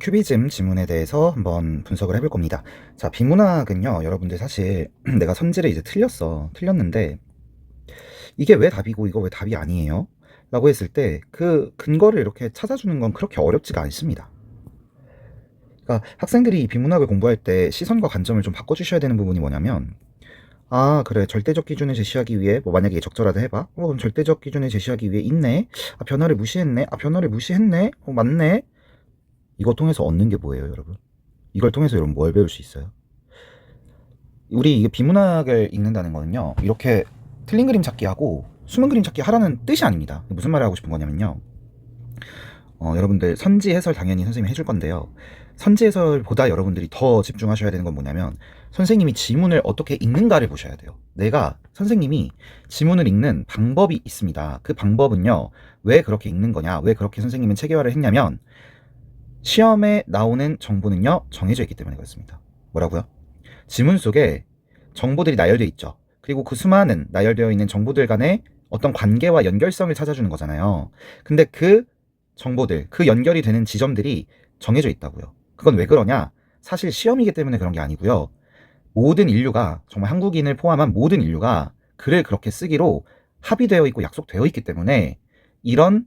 큐비즘 지문에 대해서 한번 분석을 해볼 겁니다. 자, 비문학은요, 여러분들 사실 내가 선지를 이제 틀렸는데, 이게 왜 답이고 이거 왜 답이 아니에요? 라고 했을 때 그 근거를 이렇게 찾아주는 건 그렇게 어렵지가 않습니다. 그러니까 학생들이 이 비문학을 공부할 때 시선과 관점을 좀 바꿔주셔야 되는 부분이 뭐냐면, 아, 그래. 절대적 기준을 제시하기 위해, 뭐, 만약에 적절하다 해봐. 그럼 절대적 기준을 제시하기 위해 있네. 아, 변화를 무시했네. 아, 변화를 무시했네. 맞네. 이거 통해서 얻는 게 뭐예요, 여러분? 이걸 통해서 여러분 뭘 배울 수 있어요? 우리 이게 비문학을 읽는다는 거는요, 이렇게 틀린 그림 찾기 하고 숨은 그림 찾기 하라는 뜻이 아닙니다. 무슨 말을 하고 싶은 거냐면요, 여러분들 선지 해설 당연히 선생님이 해줄 건데요, 선지 해설보다 여러분들이 더 집중하셔야 되는 건 뭐냐면, 선생님이 지문을 어떻게 읽는가를 보셔야 돼요. 내가 선생님이 지문을 읽는 방법이 있습니다. 그 방법은요, 왜 그렇게 읽는 거냐, 왜 그렇게 선생님은 체계화를 했냐면, 시험에 나오는 정보는요, 정해져 있기 때문에 그렇습니다. 뭐라고요? 지문 속에 정보들이 나열되어 있죠. 그리고 그 수많은 나열되어 있는 정보들 간의 어떤 관계와 연결성을 찾아주는 거잖아요. 근데 그 정보들, 그 연결이 되는 지점들이 정해져 있다고요. 그건 왜 그러냐? 사실 시험이기 때문에 그런 게 아니고요. 모든 인류가, 정말 한국인을 포함한 모든 인류가 글을 그렇게 쓰기로 합의되어 있고 약속되어 있기 때문에, 이런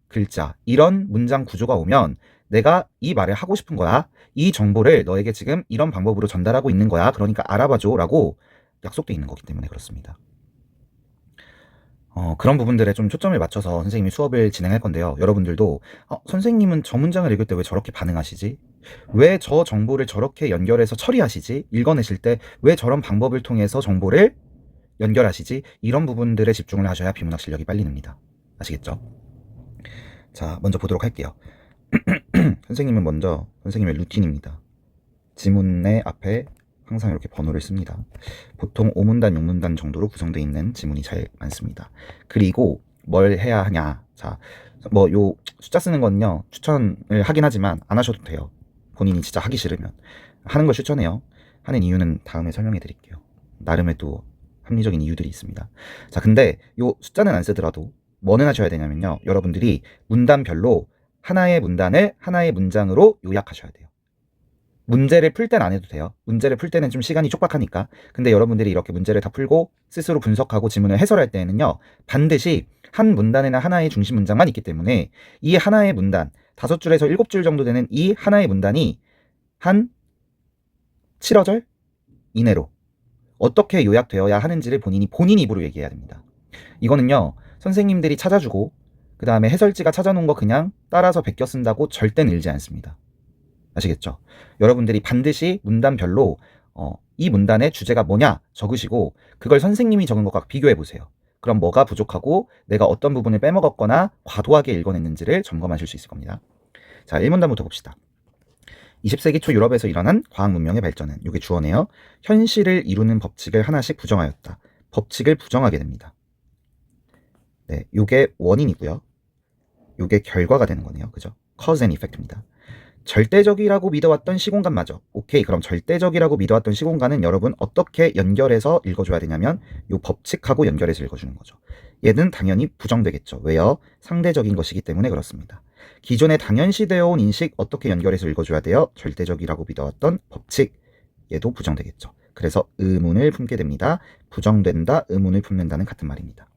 글자, 이런 문장 구조가 오면 내가 이 말을 하고 싶은 거야. 이 정보를 너에게 지금 이런 방법으로 전달하고 있는 거야. 그러니까 알아봐줘. 라고 약속돼 있는 거기 때문에 그렇습니다. 그런 부분들에 좀 초점을 맞춰서 선생님이 수업을 진행할 건데요. 여러분들도 선생님은 저 문장을 읽을 때 왜 저렇게 반응하시지? 왜 저 정보를 저렇게 연결해서 처리하시지? 읽어내실 때 왜 저런 방법을 통해서 정보를 연결하시지? 이런 부분들에 집중을 하셔야 비문학 실력이 빨리 늡니다. 아시겠죠? 자, 먼저 보도록 할게요. 선생님은 먼저 선생님의 루틴입니다. 지문의 앞에 항상 이렇게 번호를 씁니다. 보통 5문단, 6문단 정도로 구성되어 있는 지문이 제일 많습니다. 그리고 뭘 해야 하냐. 자, 뭐 요 숫자 쓰는 건요, 추천을 하긴 하지만 안 하셔도 돼요. 본인이 진짜 하기 싫으면. 하는 걸 추천해요. 하는 이유는 다음에 설명해 드릴게요. 나름의 또 합리적인 이유들이 있습니다. 자, 근데 요 숫자는 안 쓰더라도 뭐는 하셔야 되냐면요, 여러분들이 문단별로 하나의 문단을 하나의 문장으로 요약하셔야 돼요. 문제를 풀 땐 안 해도 돼요. 문제를 풀 때는 좀 시간이 촉박하니까. 근데 여러분들이 이렇게 문제를 다 풀고 스스로 분석하고 지문을 해설할 때에는요, 반드시 한 문단에는 하나의 중심 문장만 있기 때문에 이 하나의 문단, 5줄에서 7줄 정도 되는 이 하나의 문단이 한 7어절 이내로 어떻게 요약되어야 하는지를 본인 입으로 얘기해야 됩니다. 이거는요, 선생님들이 찾아주고 그 다음에 해설지가 찾아놓은 거 그냥 따라서 베껴 쓴다고 절대 늘지 않습니다. 아시겠죠? 여러분들이 반드시 문단별로 이 문단의 주제가 뭐냐 적으시고 그걸 선생님이 적은 것과 비교해 보세요. 그럼 뭐가 부족하고 내가 어떤 부분을 빼먹었거나 과도하게 읽어냈는지를 점검하실 수 있을 겁니다. 자, 1문단부터 봅시다. 20세기 초 유럽에서 일어난 과학 문명의 발전은, 이게 주어네요. 현실을 이루는 법칙을 하나씩 부정하였다. 법칙을 부정하게 됩니다. 네, 요게 원인이고요. 요게 결과가 되는 거네요. 그죠? cause and effect입니다. 절대적이라고 믿어왔던 시공간마저, 오케이, 그럼 절대적이라고 믿어왔던 시공간은 여러분 어떻게 연결해서 읽어줘야 되냐면 요 법칙하고 연결해서 읽어주는 거죠. 얘는 당연히 부정되겠죠. 왜요? 상대적인 것이기 때문에 그렇습니다. 기존에 당연시되어 온 인식 어떻게 연결해서 읽어줘야 돼요? 절대적이라고 믿어왔던 법칙, 얘도 부정되겠죠. 그래서 의문을 품게 됩니다. 부정된다, 의문을 품는다는 같은 말입니다.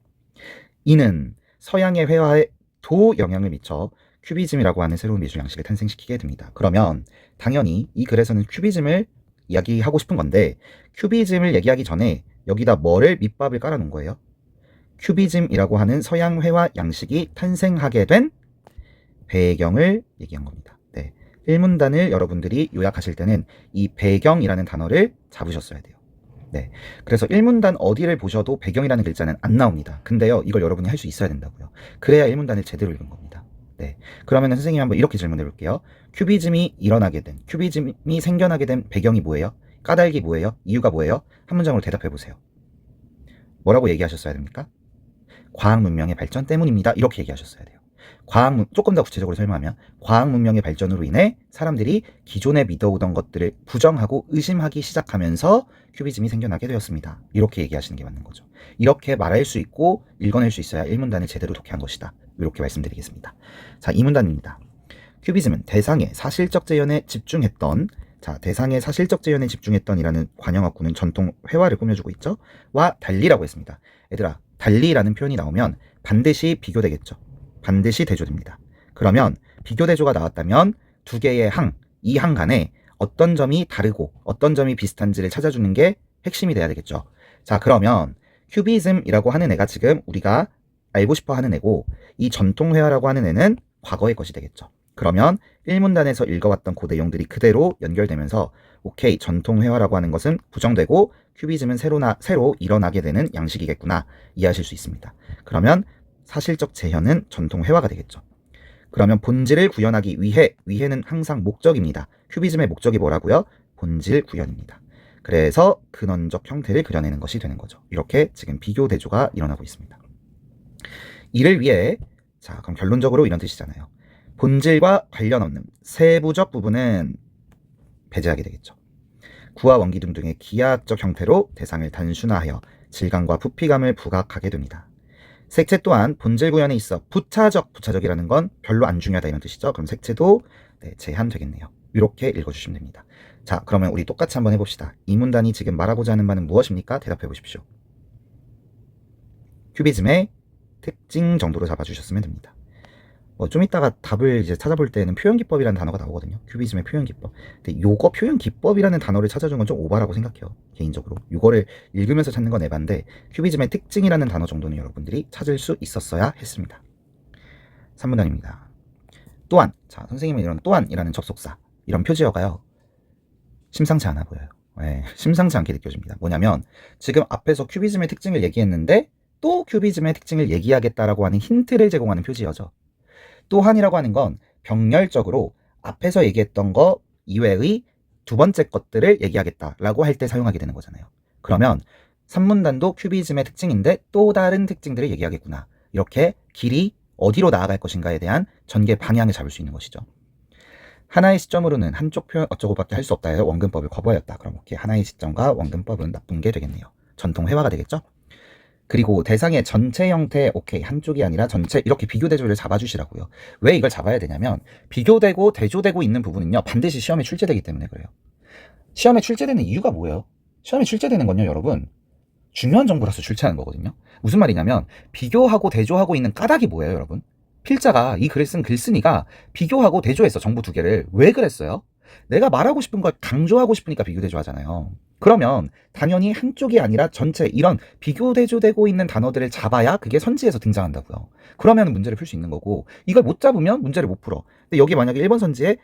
이는 서양의 회화에도 영향을 미쳐 큐비즘이라고 하는 새로운 미술 양식을 탄생시키게 됩니다. 그러면 당연히 이 글에서는 큐비즘을 이야기하고 싶은 건데, 큐비즘을 얘기하기 전에 여기다 뭐를 밑밥을 깔아놓은 거예요? 큐비즘이라고 하는 서양 회화 양식이 탄생하게 된 배경을 얘기한 겁니다. 네. 1문단을 여러분들이 요약하실 때는 이 배경이라는 단어를 잡으셨어야 돼요. 네. 그래서 1문단 어디를 보셔도 배경이라는 글자는 안 나옵니다. 근데요, 이걸 여러분이 할 수 있어야 된다고요. 그래야 1문단을 제대로 읽은 겁니다. 네. 그러면 선생님이 한번 이렇게 질문해 볼게요. 큐비즘이 일어나게 된, 큐비즘이 생겨나게 된 배경이 뭐예요? 까닭이 뭐예요? 이유가 뭐예요? 한 문장으로 대답해 보세요. 뭐라고 얘기하셨어야 됩니까? 과학 문명의 발전 때문입니다. 이렇게 얘기하셨어야 돼요. 조금 더 구체적으로 설명하면, 과학 문명의 발전으로 인해 사람들이 기존에 믿어오던 것들을 부정하고 의심하기 시작하면서 큐비즘이 생겨나게 되었습니다. 이렇게 얘기하시는 게 맞는 거죠. 이렇게 말할 수 있고 읽어낼 수 있어야 1문단을 제대로 독해한 것이다. 이렇게 말씀드리겠습니다. 자, 2문단입니다. 큐비즘은 대상의 사실적 재현에 집중했던, 자, 대상의 사실적 재현에 집중했던이라는 관형어구는 전통 회화를 꾸며주고 있죠. 와 달리라고 했습니다. 얘들아, 달리라는 표현이 나오면 반드시 비교되겠죠. 반드시 대조됩니다. 그러면 비교대조가 나왔다면 두 개의 항, 이 항 간에 어떤 점이 다르고 어떤 점이 비슷한지를 찾아주는 게 핵심이 돼야 되겠죠. 자, 그러면 큐비즘이라고 하는 애가 지금 우리가 알고 싶어 하는 애고, 이 전통회화라고 하는 애는 과거의 것이 되겠죠. 그러면 1문단에서 읽어왔던 그 내용들이 그대로 연결되면서 오케이, 전통회화라고 하는 것은 부정되고 큐비즘은 새로 일어나게 되는 양식이겠구나 이해하실 수 있습니다. 그러면 사실적 재현은 전통회화가 되겠죠. 그러면 본질을 구현하기 위해, 위해는 항상 목적입니다. 큐비즘의 목적이 뭐라고요? 본질 구현입니다. 그래서 근원적 형태를 그려내는 것이 되는 거죠. 이렇게 지금 비교 대조가 일어나고 있습니다. 이를 위해, 자, 그럼 결론적으로 이런 뜻이잖아요. 본질과 관련 없는 세부적 부분은 배제하게 되겠죠. 구와 원기둥 등의 기하학적 형태로 대상을 단순화하여 질감과 부피감을 부각하게 됩니다. 색채 또한 본질 구현에 있어 부차적이라는 건 별로 안 중요하다 이런 뜻이죠. 그럼 색채도 제한되겠네요. 이렇게 읽어주시면 됩니다. 자, 그러면 우리 똑같이 한번 해봅시다. 이 문단이 지금 말하고자 하는 바는 무엇입니까? 대답해 보십시오. 큐비즘의 특징 정도로 잡아주셨으면 됩니다. 좀 이따가 답을 이제 찾아볼 때는 표현기법이라는 단어가 나오거든요. 큐비즘의 표현기법. 근데 요거 표현기법이라는 단어를 찾아준 건 좀 오바라고 생각해요. 개인적으로. 요거를 읽으면서 찾는 건 에반데 큐비즘의 특징이라는 단어 정도는 여러분들이 찾을 수 있었어야 했습니다. 3문단입니다. 또한, 자, 선생님은 이런 또한이라는 접속사, 이런 표지어가요, 심상치 않아 보여요. 네, 심상치 않게 느껴집니다. 뭐냐면 지금 앞에서 큐비즘의 특징을 얘기했는데 또 큐비즘의 특징을 얘기하겠다라고 하는 힌트를 제공하는 표지어죠. 또한이라고 하는 건 병렬적으로 앞에서 얘기했던 거 이외의 두 번째 것들을 얘기하겠다라고 할 때 사용하게 되는 거잖아요. 그러면 3문단도 큐비즘의 특징인데 또 다른 특징들을 얘기하겠구나. 이렇게 길이 어디로 나아갈 것인가에 대한 전개 방향을 잡을 수 있는 것이죠. 하나의 시점으로는 한쪽 표현 어쩌고밖에 할 수 없다 해서 원근법을 거부하였다. 그럼 이렇게 하나의 시점과 원근법은 나쁜 게 되겠네요. 전통 회화가 되겠죠. 그리고 대상의 전체 형태, 오케이, 한쪽이 아니라 전체, 이렇게 비교 대조를 잡아주시라고요. 왜 이걸 잡아야 되냐면 비교되고 대조되고 있는 부분은요 반드시 시험에 출제되기 때문에 그래요. 시험에 출제되는 이유가 뭐예요? 시험에 출제되는 건요, 여러분, 중요한 정보라서 출제하는 거거든요. 무슨 말이냐면 비교하고 대조하고 있는 까닭이 뭐예요, 여러분? 필자가 이 글을 쓴 글쓴이가 비교하고 대조했어. 정보 두 개를. 왜 그랬어요? 내가 말하고 싶은 걸 강조하고 싶으니까 비교 대조하잖아요. 그러면 당연히 한쪽이 아니라 전체, 이런 비교 대조되고 있는 단어들을 잡아야 그게 선지에서 등장한다고요. 그러면 문제를 풀 수 있는 거고, 이걸 못 잡으면 문제를 못 풀어. 근데 여기 만약에 1번 선지에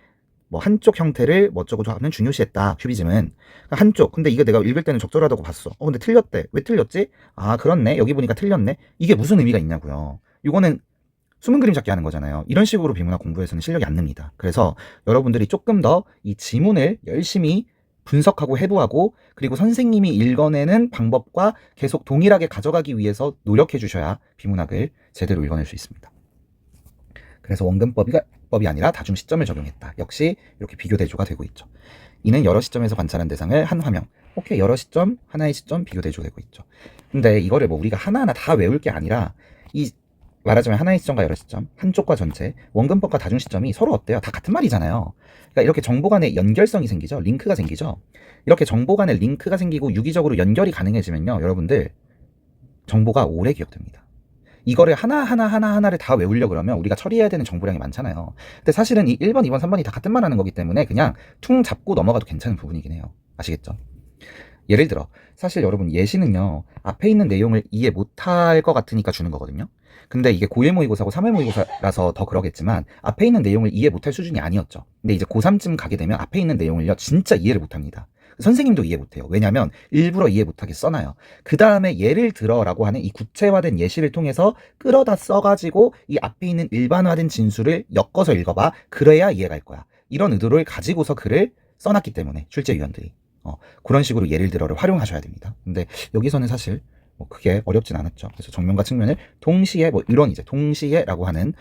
뭐 한쪽 형태를 뭐 어쩌고 하면 중요시했다, 큐비즘은 한쪽. 근데 이거 내가 읽을 때는 적절하다고 봤어. 근데 틀렸대. 왜 틀렸지? 아, 그렇네, 여기 보니까 틀렸네. 이게 무슨 의미가 있냐고요. 이거는 숨은 그림 찾기 하는 거잖아요. 이런 식으로 비문학 공부에서는 실력이 안 늡니다. 그래서 여러분들이 조금 더 이 지문을 열심히 분석하고 해부하고, 그리고 선생님이 읽어내는 방법과 계속 동일하게 가져가기 위해서 노력해 주셔야 비문학을 제대로 읽어낼 수 있습니다. 그래서 원근법이 아니라 다중 시점을 적용했다. 역시 이렇게 비교 대조가 되고 있죠. 이는 여러 시점에서 관찰한 대상을 한 화면, 오케이, 여러 시점, 하나의 시점 비교 대조되고 있죠. 근데 이거를 뭐 우리가 하나하나 다 외울 게 아니라, 이 말하자면 하나의 시점과 여러 시점, 한쪽과 전체, 원근법과 다중 시점이 서로 어때요? 다 같은 말이잖아요. 그러니까 이렇게 정보 간의 연결성이 생기죠. 링크가 생기죠. 이렇게 정보 간의 링크가 생기고 유기적으로 연결이 가능해지면요, 여러분들 정보가 오래 기억됩니다. 이거를 하나하나를 다 외우려고 그러면 우리가 처리해야 되는 정보량이 많잖아요. 근데 사실은 이 1번, 2번, 3번이 다 같은 말 하는 거기 때문에 그냥 퉁 잡고 넘어가도 괜찮은 부분이긴 해요. 아시겠죠? 예를 들어, 사실 여러분 예시는요, 앞에 있는 내용을 이해 못할 것 같으니까 주는 거거든요. 근데 이게 고1 모의고사고 3회 모의고사라서 더 그러겠지만 앞에 있는 내용을 이해 못할 수준이 아니었죠. 근데 이제 고3쯤 가게 되면 앞에 있는 내용을요 진짜 이해를 못합니다. 선생님도 이해 못해요. 왜냐하면 일부러 이해 못하게 써놔요. 그 다음에 예를 들어라고 하는 이 구체화된 예시를 통해서 끌어다 써가지고 이 앞에 있는 일반화된 진술을 엮어서 읽어봐. 그래야 이해갈 거야. 이런 의도를 가지고서 글을 써놨기 때문에 출제위원들이 그런 식으로 예를 들어를 활용하셔야 됩니다. 근데 여기서는 사실 뭐 크게 어렵진 않았죠. 그래서 정면과 측면을 동시에, 뭐 이런 이제 동시에라고 하는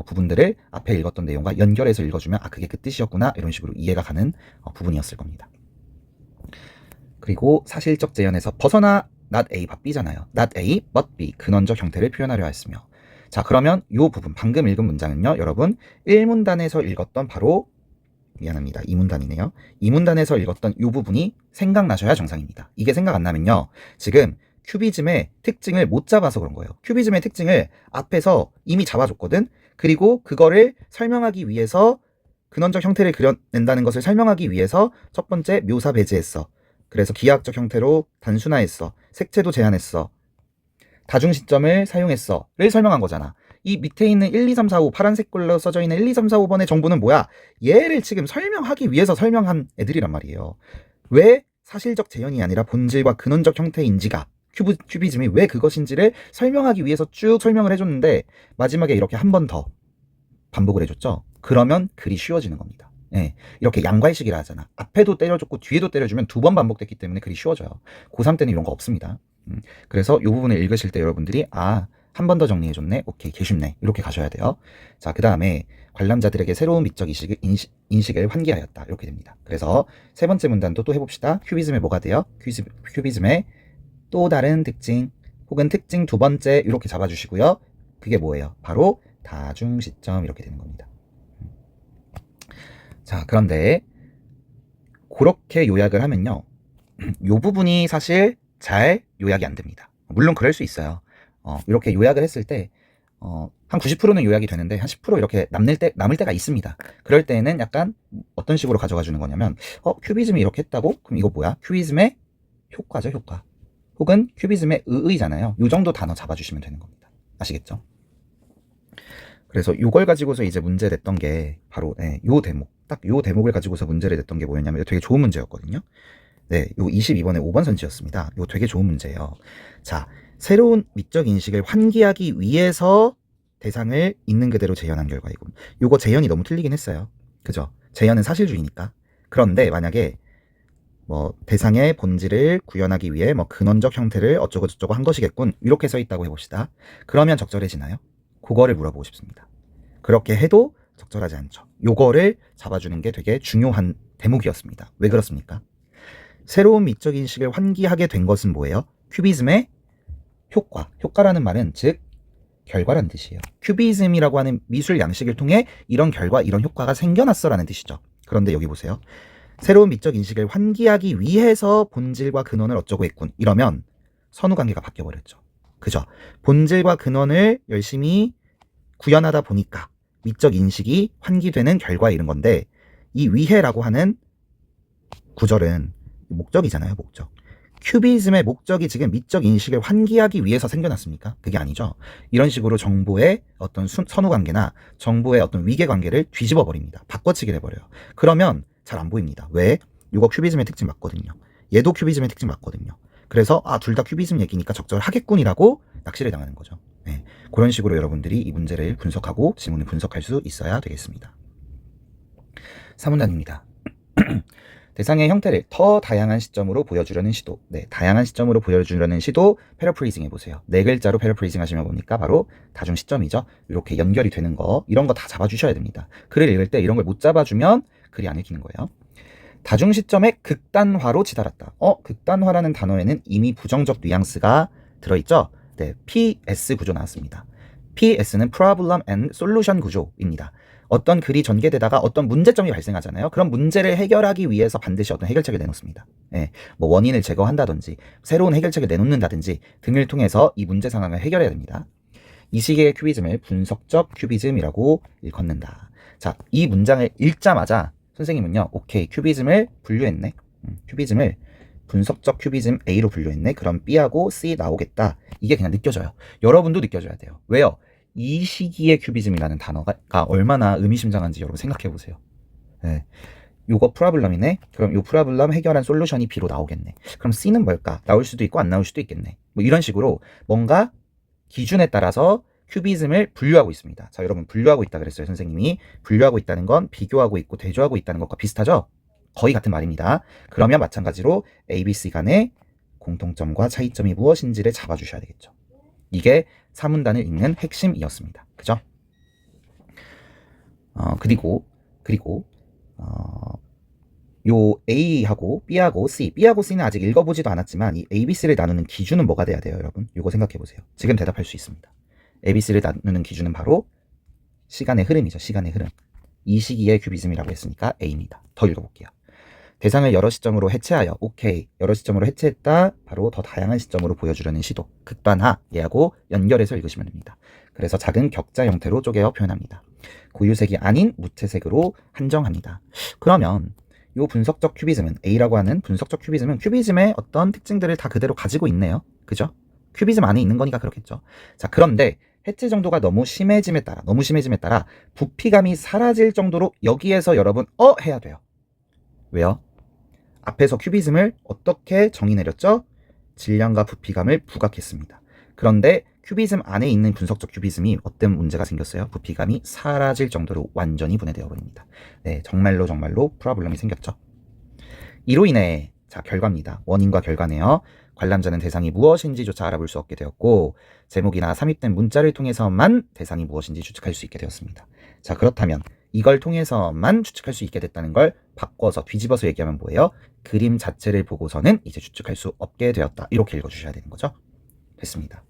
부분들을 앞에 읽었던 내용과 연결해서 읽어주면 아, 그게 그 뜻이었구나, 이런 식으로 이해가 가는 부분이었을 겁니다. 그리고 사실적 재현에서 벗어나 not A but B잖아요. not A but B, 근원적 형태를 표현하려 했으며, 자, 그러면 요 부분, 방금 읽은 문장은요, 여러분, 1문단에서 읽었던 바로, 미안합니다. 2문단이네요. 2문단에서 읽었던 요 부분이 생각나셔야 정상입니다. 이게 생각 안 나면요, 지금 큐비즘의 특징을 못 잡아서 그런 거예요. 큐비즘의 특징을 앞에서 이미 잡아줬거든? 그리고 그거를 설명하기 위해서 근원적 형태를 그려낸다는 것을 설명하기 위해서 첫 번째 묘사 배제했어. 그래서 기하학적 형태로 단순화했어. 색채도 제한했어. 다중 시점을 사용했어를 설명한 거잖아. 이 밑에 있는 1, 2, 3, 4, 5 파란색 걸로 써져 있는 1, 2, 3, 4, 5번의 정보는 뭐야? 얘를 지금 설명하기 위해서 설명한 애들이란 말이에요. 왜 사실적 재현이 아니라 본질과 근원적 형태인지가 큐비즘이 왜 그것인지를 설명하기 위해서 쭉 설명을 해줬는데 마지막에 이렇게 한 번 더 반복을 해줬죠. 그러면 글이 쉬워지는 겁니다. 예, 이렇게 양괄식이라 하잖아. 앞에도 때려줬고 뒤에도 때려주면 2번 반복됐기 때문에 글이 쉬워져요. 고3 때는 이런 거 없습니다. 그래서 이 부분을 읽으실 때 여러분들이 한 번 더 정리해줬네, 오케이, 개 쉽네, 이렇게 가셔야 돼요. 자, 그 다음에 관람자들에게 새로운 미적 인식을 환기하였다, 이렇게 됩니다. 그래서 세 번째 문단도 또 해봅시다. 큐비즘의 뭐가 돼요? 큐비즘의 또 다른 특징 혹은 특징 두 번째, 이렇게 잡아주시고요. 그게 뭐예요? 바로 다중시점, 이렇게 되는 겁니다. 자, 그런데 그렇게 요약을 하면요, 요 부분이 사실 잘 요약이 안 됩니다. 물론 그럴 수 있어요. 이렇게 요약을 했을 때 한 90%는 요약이 되는데 한 10% 이렇게 남을 때가 있습니다. 그럴 때는 약간 어떤 식으로 가져가 주는 거냐면, 큐비즘이 이렇게 했다고? 그럼 이거 뭐야? 큐비즘의 효과죠, 효과. 혹은 큐비즘의 의의잖아요. 요 정도 단어 잡아주시면 되는 겁니다. 아시겠죠? 그래서 이걸 가지고서 이제 문제 냈던 게 바로 요 대목, 딱 요 대목을 가지고서 문제를 냈던 게 뭐였냐면, 되게 좋은 문제였거든요. 네, 요 22번의 5번 선지였습니다. 요 되게 좋은 문제예요. 자, 새로운 미적 인식을 환기하기 위해서 대상을 있는 그대로 재현한 결과이고, 요거 재현이 너무 틀리긴 했어요. 그죠? 재현은 사실주의니까. 그런데 만약에 뭐 대상의 본질을 구현하기 위해 뭐 근원적 형태를 어쩌고 저쩌고 한 것이겠군, 이렇게 써 있다고 해봅시다. 그러면 적절해지나요? 그거를 물어보고 싶습니다. 그렇게 해도 적절하지 않죠. 요거를 잡아주는 게 되게 중요한 대목이었습니다. 왜 그렇습니까? 새로운 미적 인식을 환기하게 된 것은 뭐예요? 큐비즘의 효과. 효과라는 말은 즉 결과라는 뜻이에요. 큐비즘이라고 하는 미술 양식을 통해 이런 결과, 이런 효과가 생겨났어라는 뜻이죠. 그런데 여기 보세요. 새로운 미적 인식을 환기하기 위해서 본질과 근원을 어쩌고 했군, 이러면 선후관계가 바뀌어버렸죠. 그죠? 본질과 근원을 열심히 구현하다 보니까 미적 인식이 환기되는 결과에 이른 건데, 이 위해라고 하는 구절은 목적이잖아요, 목적. 큐비즘의 목적이 지금 미적 인식을 환기하기 위해서 생겨났습니까? 그게 아니죠. 이런 식으로 정보의 어떤 선후관계나 정보의 어떤 위계관계를 뒤집어 버립니다. 바꿔치기를 해버려요. 그러면 잘 안 보입니다. 왜? 이거 큐비즘의 특징 맞거든요. 얘도 큐비즘의 특징 맞거든요. 그래서 둘 다 큐비즘 얘기니까 적절하겠군이라고 낚시를 당하는 거죠. 네, 그런 식으로 여러분들이 이 문제를 분석하고 지문을 분석할 수 있어야 되겠습니다. 3문단입니다. 대상의 형태를 더 다양한 시점으로 보여주려는 시도. 네, 다양한 시점으로 보여주려는 시도 패러프레이징 해보세요. 네 글자로 패러프레이징 하시면 뭡니까? 바로 다중 시점이죠. 이렇게 연결이 되는 거, 이런 거 다 잡아주셔야 됩니다. 글을 읽을 때 이런 걸 못 잡아주면 글이 안 읽히는 거예요. 다중 시점의 극단화로 치달았다. 극단화라는 단어에는 이미 부정적 뉘앙스가 들어있죠. 네, PS 구조 나왔습니다. PS는 Problem and Solution 구조입니다. 어떤 글이 전개되다가 어떤 문제점이 발생하잖아요. 그런 문제를 해결하기 위해서 반드시 어떤 해결책을 내놓습니다. 뭐 원인을 제거한다든지 새로운 해결책을 내놓는다든지 등을 통해서 이 문제 상황을 해결해야 됩니다. 이 시기의 큐비즘을 분석적 큐비즘이라고 일컫는다. 자, 이 문장을 읽자마자 선생님은요, 오케이, 큐비즘을 분류했네. 큐비즘을 분석적 큐비즘 A로 분류했네. 그럼 B하고 C 나오겠다. 이게 그냥 느껴져요. 여러분도 느껴져야 돼요. 왜요? 이 시기의 큐비즘이라는 단어가 얼마나 의미심장한지 여러분 생각해 보세요. 네. 요거 프라블럼이네. 그럼 요 프라블럼 해결한 솔루션이 B로 나오겠네. 그럼 C는 뭘까? 나올 수도 있고 안 나올 수도 있겠네. 뭐 이런 식으로 뭔가 기준에 따라서 큐비즘을 분류하고 있습니다. 자, 여러분 분류하고 있다 그랬어요. 선생님이 분류하고 있다는 건 비교하고 있고 대조하고 있다는 것과 비슷하죠? 거의 같은 말입니다. 그러면 마찬가지로 A, B, C 간의 공통점과 차이점이 무엇인지를 잡아주셔야 되겠죠. 이게 3문단을 읽는 핵심이었습니다. 그죠? 그리고 요 A하고 B하고 C, B하고 C는 아직 읽어보지도 않았지만 이 A, B, C를 나누는 기준은 뭐가 돼야 돼요, 여러분? 요거 생각해 보세요. 지금 대답할 수 있습니다. ABC를 나누는 기준은 바로 시간의 흐름이죠. 시간의 흐름. 이 시기의 큐비즘이라고 했으니까 A입니다. 더 읽어볼게요. 대상을 여러 시점으로 해체하여, 오케이, 여러 시점으로 해체했다. 바로 더 다양한 시점으로 보여주려는 시도, 극단화, 얘하고 연결해서 읽으시면 됩니다. 그래서 작은 격자 형태로 쪼개어 표현합니다. 고유색이 아닌 무채색으로 한정합니다. 그러면 이 분석적 큐비즘은, A라고 하는 분석적 큐비즘은 큐비즘의 어떤 특징들을 다 그대로 가지고 있네요. 그죠? 큐비즘 안에 있는 거니까 그렇겠죠. 자, 그런데 해체 정도가 너무 심해짐에 따라 부피감이 사라질 정도로 여기에서 여러분 해야 돼요. 왜요? 앞에서 큐비즘을 어떻게 정의 내렸죠? 질량과 부피감을 부각했습니다. 그런데 큐비즘 안에 있는 분석적 큐비즘이 어떤 문제가 생겼어요? 부피감이 사라질 정도로 완전히 분해되어 버립니다. 네, 정말로 프로블럼이 생겼죠. 이로 인해 자, 결과입니다. 원인과 결과네요. 관람자는 대상이 무엇인지조차 알아볼 수 없게 되었고, 제목이나 삽입된 문자를 통해서만 대상이 무엇인지 추측할 수 있게 되었습니다. 자, 그렇다면 이걸 통해서만 추측할 수 있게 됐다는 걸 바꿔서 뒤집어서 얘기하면 뭐예요? 그림 자체를 보고서는 이제 추측할 수 없게 되었다. 이렇게 읽어주셔야 되는 거죠. 됐습니다.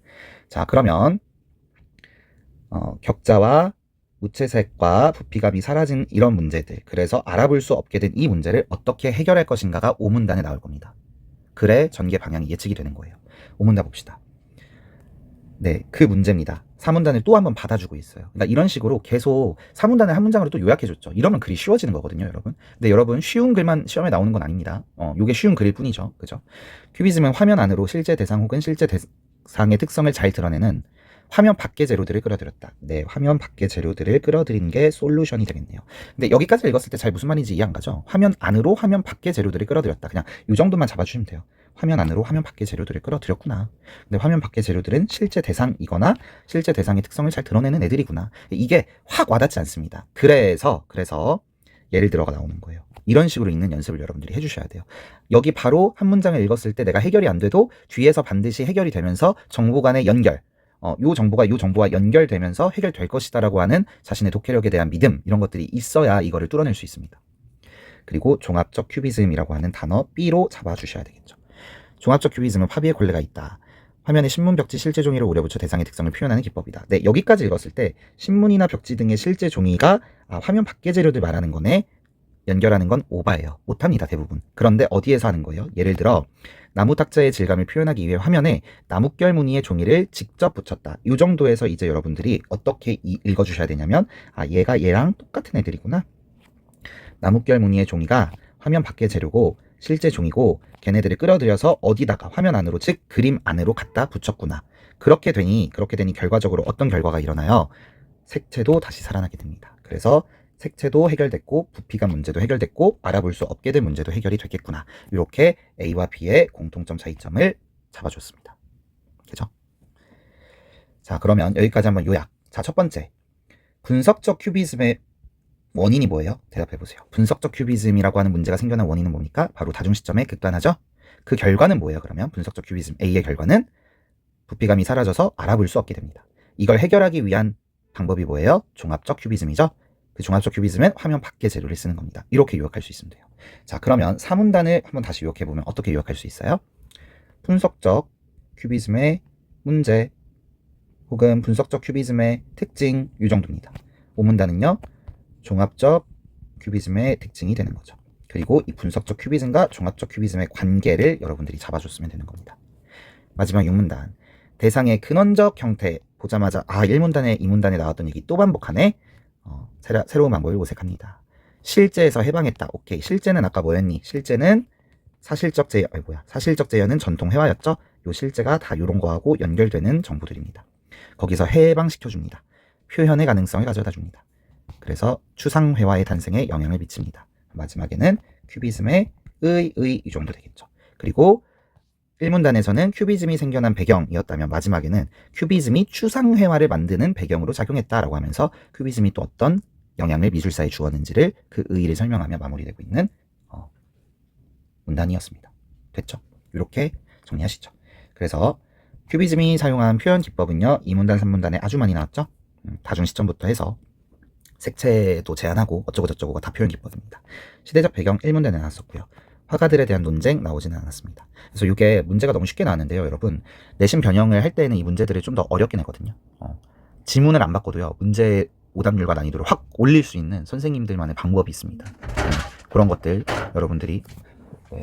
자, 그러면 격자와 무채색과 부피감이 사라진 이런 문제들, 그래서 알아볼 수 없게 된 이 문제를 어떻게 해결할 것인가가 5문단에 나올 겁니다. 그래 전개 방향이 예측이 되는 거예요. 5문단 봅시다. 네, 그 문제입니다. 4문단을 또 한번 받아주고 있어요. 그러니까 이런 식으로 계속 4문단을 한 문장으로 또 요약해줬죠. 이러면 글이 쉬워지는 거거든요, 여러분. 근데 여러분, 쉬운 글만 시험에 나오는 건 아닙니다. 요게 쉬운 글일 뿐이죠. 그죠? 큐비즘은 화면 안으로 실제 대상 혹은 실제 대상의 특성을 잘 드러내는 화면 밖의 재료들을 끌어들였다. 네, 화면 밖의 재료들을 끌어들인 게 솔루션이 되겠네요. 근데 여기까지 읽었을 때 잘 무슨 말인지 이해 안 가죠? 화면 안으로 화면 밖의 재료들을 끌어들였다. 그냥 이 정도만 잡아주시면 돼요. 화면 안으로 화면 밖의 재료들을 끌어들였구나. 근데 화면 밖의 재료들은 실제 대상이거나 실제 대상의 특성을 잘 드러내는 애들이구나. 이게 확 와닿지 않습니다. 그래서 예를 들어가 나오는 거예요. 이런 식으로 읽는 연습을 여러분들이 해주셔야 돼요. 여기 바로 한 문장을 읽었을 때 내가 해결이 안 돼도 뒤에서 반드시 해결이 되면서 정보 간의 연결, 요 정보가 요 정보와 연결되면서 해결될 것이다 라고 하는 자신의 독해력에 대한 믿음, 이런 것들이 있어야 이거를 뚫어낼 수 있습니다. 그리고 종합적 큐비즘이라고 하는 단어 B로 잡아주셔야 되겠죠. 종합적 큐비즘은 파비의 권례가 있다. 화면에 신문, 벽지, 실제 종이를 오려붙여 대상의 특성을 표현하는 기법이다. 네, 여기까지 읽었을 때 신문이나 벽지 등의 실제 종이가 화면 밖의 재료들 말하는 거네, 연결하는 건 오바예요. 못합니다, 대부분. 그런데 어디에서 하는 거예요? 예를 들어 나무 탁자의 질감을 표현하기 위해 화면에 나뭇결 무늬의 종이를 직접 붙였다. 이 정도에서 이제 여러분들이 어떻게 읽어주셔야 되냐면, 얘가 얘랑 똑같은 애들이구나. 나뭇결 무늬의 종이가 화면 밖의 재료고 실제 종이고 걔네들을 끌어들여서 어디다가 화면 안으로, 즉 그림 안으로 갖다 붙였구나. 그렇게 되니 결과적으로 어떤 결과가 일어나요? 색채도 다시 살아나게 됩니다. 그래서 색채도 해결됐고 부피감 문제도 해결됐고 알아볼 수 없게 된 문제도 해결이 됐겠구나. 이렇게 A와 B의 공통점 차이점을 잡아줬습니다. 그죠? 자, 그러면 여기까지 한번 요약. 자, 첫 번째, 분석적 큐비즘의 원인이 뭐예요? 대답해보세요. 분석적 큐비즘이라고 하는 문제가 생겨난 원인은 뭡니까? 바로 다중시점의 극단화죠? 그 결과는 뭐예요? 그러면 분석적 큐비즘 A의 결과는 부피감이 사라져서 알아볼 수 없게 됩니다. 이걸 해결하기 위한 방법이 뭐예요? 종합적 큐비즘이죠? 그 종합적 큐비즘은 화면 밖의 재료를 쓰는 겁니다. 이렇게 요약할 수 있으면 돼요. 자, 그러면 4문단을 한번 다시 요약해보면 어떻게 요약할 수 있어요? 분석적 큐비즘의 문제 혹은 분석적 큐비즘의 특징, 이 정도입니다. 5문단은요, 종합적 큐비즘의 특징이 되는 거죠. 그리고 이 분석적 큐비즘과 종합적 큐비즘의 관계를 여러분들이 잡아줬으면 되는 겁니다. 마지막 6문단, 대상의 근원적 형태 보자마자 1문단에 2문단에 나왔던 얘기 또 반복하네. 새로운 방법을 모색합니다. 실제에서 해방했다. 오케이. 실제는 아까 뭐였니? 실제는 사실적 제어는 전통 회화였죠. 요 실제가 다 요런 거하고 연결되는 정보들입니다. 거기서 해방시켜줍니다. 표현의 가능성을 가져다 줍니다. 그래서 추상회화의 탄생에 영향을 미칩니다. 마지막에는 큐비즘의 이 정도 되겠죠. 그리고 1문단에서는 큐비즘이 생겨난 배경이었다면 마지막에는 큐비즘이 추상회화를 만드는 배경으로 작용했다라고 하면서 큐비즘이 또 어떤 영향을 미술사에 주었는지를 그 의의를 설명하며 마무리되고 있는 문단이었습니다. 됐죠? 이렇게 정리하시죠. 그래서 큐비즘이 사용한 표현 기법은요, 2문단, 3문단에 아주 많이 나왔죠? 다중시점부터 해서 색채도 제한하고 어쩌고저쩌고가 다 표현 기법입니다. 시대적 배경 1문단에 나왔었고요. 화가들에 대한 논쟁 나오지는 않았습니다. 그래서 이게 문제가 너무 쉽게 나왔는데요, 여러분. 내신 변형을 할 때는 이 문제들을 좀 더 어렵게 내거든요. 지문을 안 바꿔도요, 문제 오답률과 난이도를 확 올릴 수 있는 선생님들만의 방법이 있습니다. 그런 것들 여러분들이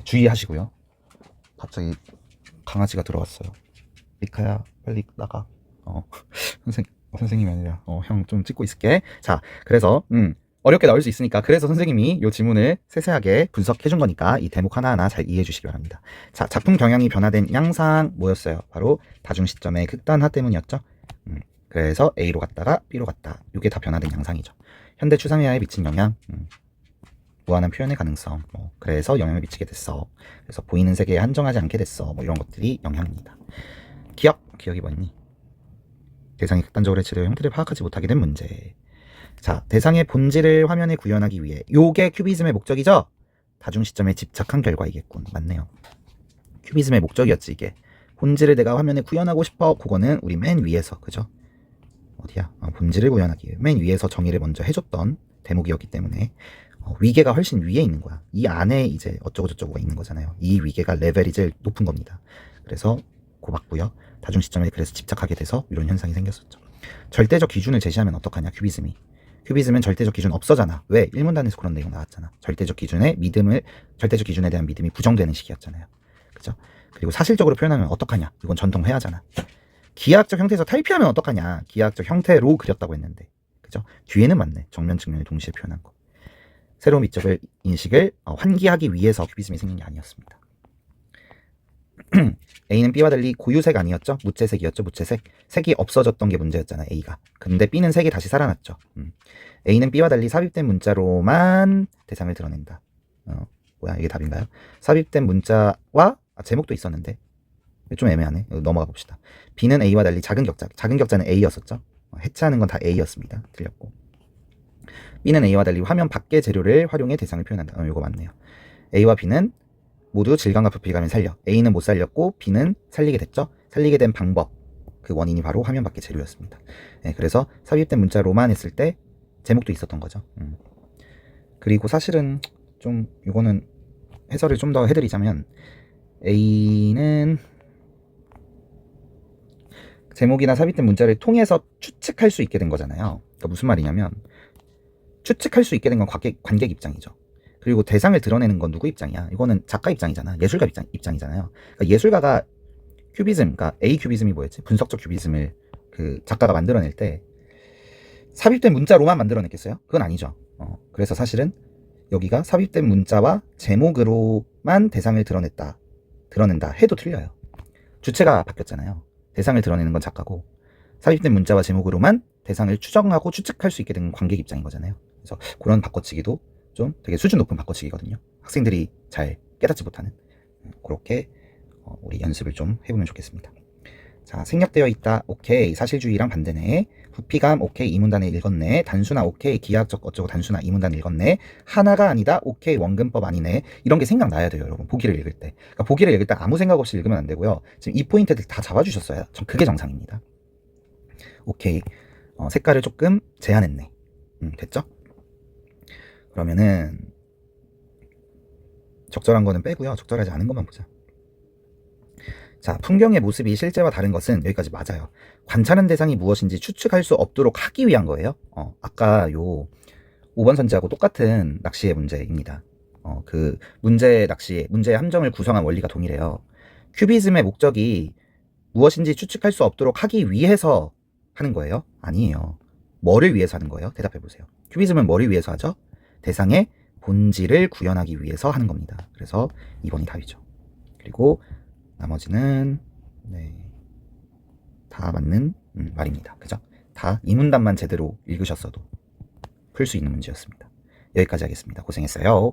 주의하시고요. 갑자기 강아지가 들어왔어요. 리카야, 빨리 나가. 선생님이 아니라 형 좀 찍고 있을게. 자, 그래서 어렵게 나올 수 있으니까, 그래서 선생님이 이 지문을 세세하게 분석해 준 거니까 이 대목 하나하나 잘 이해해 주시기 바랍니다. 자, 작품 경향이 변화된 양상 뭐였어요? 바로 다중 시점의 극단화 때문이었죠. 그래서 A로 갔다가 B로 갔다. 이게 다 변화된 양상이죠. 현대 추상회화에 미친 영향, 무한한 표현의 가능성, 그래서 영향을 미치게 됐어. 그래서 보이는 세계에 한정하지 않게 됐어. 이런 것들이 영향입니다. 기억이 뭐니? 대상이 극단적으로 해체되어 형태를 파악하지 못하게 된 문제. 자, 대상의 본질을 화면에 구현하기 위해, 요게 큐비즘의 목적이죠? 다중 시점에 집착한 결과이겠군. 맞네요. 큐비즘의 목적이었지, 이게. 본질을 내가 화면에 구현하고 싶어. 그거는 우리 맨 위에서, 그죠? 어디야? 본질을 구현하기 위해 맨 위에서 정의를 먼저 해줬던 대목이었기 때문에 위계가 훨씬 위에 있는 거야. 이 안에 이제 어쩌고저쩌고가 있는 거잖아요. 이 위계가 레벨이 제일 높은 겁니다. 그래서 고맙고요. 다중 시점에 그래서 집착하게 돼서 이런 현상이 생겼었죠. 절대적 기준을 제시하면 어떡하냐, 큐비즘이. 큐비즘은 절대적 기준 없어잖아. 왜? 1문단에서 그런 내용 나왔잖아. 절대적 기준에 대한 믿음이 부정되는 시기였잖아요. 그죠? 그리고 사실적으로 표현하면 어떡하냐? 이건 전통 회화잖아. 기하학적 형태에서 탈피하면 어떡하냐? 기하학적 형태로 그렸다고 했는데, 그죠? 뒤에는 맞네. 정면 측면을 동시에 표현한 거. 새로운 미적을 인식을 환기하기 위해서 큐비즘이 생긴 게 아니었습니다. A는 B와 달리 고유색 아니었죠? 무채색이었죠? 무채색. 색이 없어졌던 게 문제였잖아, A가. 근데 B는 색이 다시 살아났죠. A는 B와 달리 삽입된 문자로만 대상을 드러낸다. 뭐야, 이게 답인가요? 삽입된 문자와 제목도 있었는데 좀 애매하네. 넘어가 봅시다. B는 A와 달리 작은 격자는 A였었죠. 해체하는 건 다 A였습니다. 틀렸고. B는 A와 달리 화면 밖의 재료를 활용해 대상을 표현한다. 이거 맞네요. A와 B는 모두 질감과 부피감을 살려. A는 못 살렸고 B는 살리게 됐죠. 살리게 된 방법, 그 원인이 바로 화면 밖의 재료였습니다. 네, 그래서 삽입된 문자로만 했을 때 제목도 있었던 거죠. 그리고 사실은 좀 이거는 해설을 좀 더 해드리자면, A는 제목이나 삽입된 문자를 통해서 추측할 수 있게 된 거잖아요. 그러니까 무슨 말이냐면, 추측할 수 있게 된 건 관객 입장이죠. 그리고 대상을 드러내는 건 누구 입장이야? 이거는 작가 입장이잖아. 예술가 입장이잖아요. 그러니까 예술가가 큐비즘, 그러니까 A 큐비즘이 뭐였지? 분석적 큐비즘을 그 작가가 만들어낼 때 삽입된 문자로만 만들어냈겠어요? 그건 아니죠. 그래서 사실은 여기가 삽입된 문자와 제목으로만 대상을 드러낸다 해도 틀려요. 주체가 바뀌었잖아요. 대상을 드러내는 건 작가고, 삽입된 문자와 제목으로만 대상을 추정하고 추측할 수 있게 된 관객 입장인 거잖아요. 그래서 그런 바꿔치기도 좀 되게 수준 높은 바꿔치기거든요. 학생들이 잘 깨닫지 못하는. 그렇게 우리 연습을 좀 해보면 좋겠습니다. 자, 생략되어 있다. 오케이. 사실주의랑 반대네. 부피감. 오케이. 이 문단을 읽었네. 단순화. 오케이. 기하학적 어쩌고 단순화. 이 문단을 읽었네. 하나가 아니다. 오케이. 원근법 아니네. 이런 게 생각나야 돼요, 여러분. 보기를 읽을 때. 그러니까 보기를 읽을 때 아무 생각 없이 읽으면 안 되고요. 지금 이 포인트들 다 잡아주셨어요. 그게 정상입니다. 오케이. 색깔을 조금 제한했네. 됐죠? 그러면은 적절한 거는 빼고요. 적절하지 않은 것만 보자. 자, 풍경의 모습이 실제와 다른 것은 여기까지 맞아요. 관찰한 대상이 무엇인지 추측할 수 없도록 하기 위한 거예요. 아까 요 5번 선지하고 똑같은 낚시의 문제입니다. 그 문제의 함정을 구성한 원리가 동일해요. 큐비즘의 목적이 무엇인지 추측할 수 없도록 하기 위해서 하는 거예요? 아니에요. 뭐를 위해서 하는 거예요? 대답해 보세요. 큐비즘은 뭐를 위해서 하죠? 대상의 본질을 구현하기 위해서 하는 겁니다. 그래서 2번이 답이죠. 그리고 나머지는 다 맞는 말입니다. 그죠? 다 이 문단만 제대로 읽으셨어도 풀 수 있는 문제였습니다. 여기까지 하겠습니다. 고생했어요.